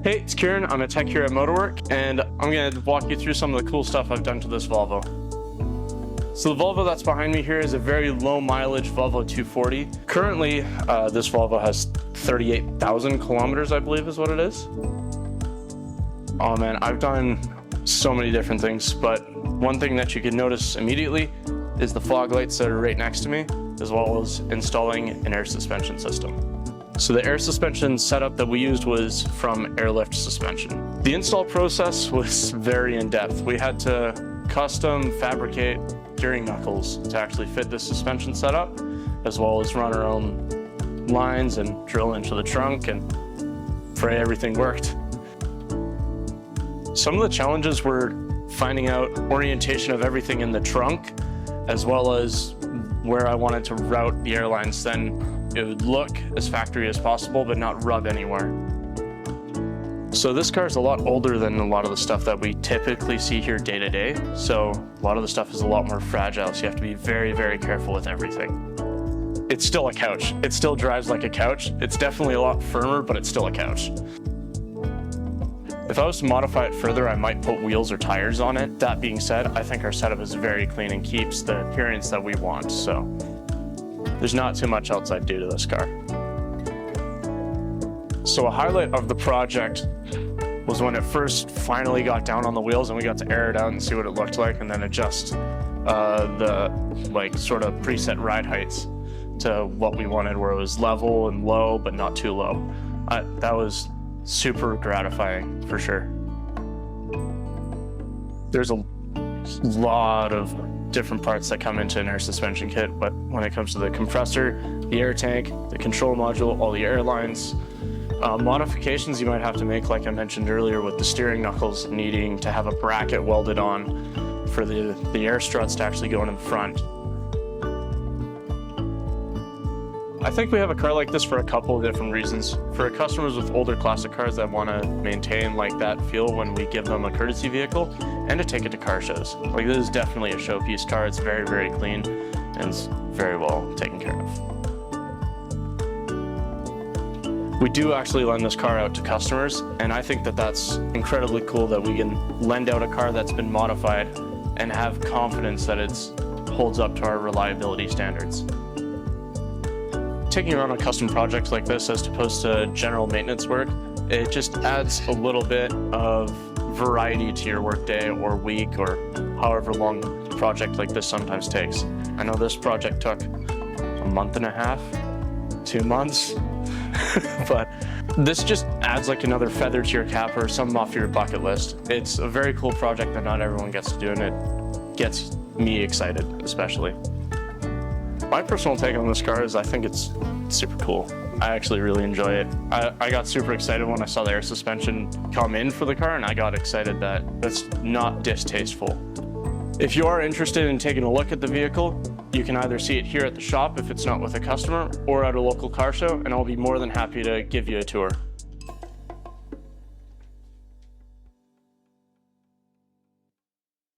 Hey, it's Kieran. I'm a tech here at Motor Werke, and I'm going to walk you through some of the cool stuff I've done to this Volvo. So the Volvo that's behind me here is a very low mileage Volvo 240. Currently, this Volvo has 38,000 kilometers, I believe is what it is. Oh man, I've done so many different things, but one thing that you can notice immediately is the fog lights that are right next to me, as well as installing an air suspension system. So the air suspension setup that we used was from airlift suspension. The install process was very in-depth. We had to custom fabricate gearing knuckles to actually fit this suspension setup, as well as run our own lines and drill into the trunk and pray everything worked. Some of the challenges were finding out orientation of everything in the trunk, as well as where I wanted to route the airlines, then it would look as factory as possible, but not rub anywhere. So this car is a lot older than a lot of the stuff that we typically see here day to day. So a lot of the stuff is a lot more fragile, so you have to be very, very careful with everything. It's still a couch. It still drives like a couch. It's definitely a lot firmer, but it's still a couch. If I was to modify it further, I might put wheels or tires on it. That being said, I think our setup is very clean and keeps the appearance that we want, so there's not too much else I'd do to this car. So a highlight of the project was when it first finally got down on the wheels and we got to air it out and see what it looked like, and then adjust the sort of preset ride heights to what we wanted, where it was level and low, but not too low. That was super gratifying for sure. There's a lot of different parts that come into an air suspension kit, but when it comes to the compressor, the air tank, the control module, all the airlines, modifications you might have to make, like I mentioned earlier, with the steering knuckles needing to have a bracket welded on for the air struts to actually go in front. I think we have a car like this for a couple of different reasons. For customers with older classic cars that want to maintain like that feel when we give them a courtesy vehicle, and to take it to car shows. Like, this is definitely a showpiece car. It's very, very clean and it's very well taken care of. We do actually lend this car out to customers, and I think that that's incredibly cool that we can lend out a car that's been modified and have confidence that it holds up to our reliability standards. Taking on a custom project like this as opposed to general maintenance work, it just adds a little bit of variety to your workday or week, or however long a project like this sometimes takes. I know this project took a month and a half, 2 months, but this just adds like another feather to your cap or something off your bucket list. It's a very cool project that not everyone gets to do, and it gets me excited, especially. My personal take on this car is I think it's super cool. I actually really enjoy it. I got super excited when I saw the air suspension come in for the car, and I got excited that it's not distasteful. If you are interested in taking a look at the vehicle, you can either see it here at the shop if it's not with a customer, or at a local car show, and I'll be more than happy to give you a tour.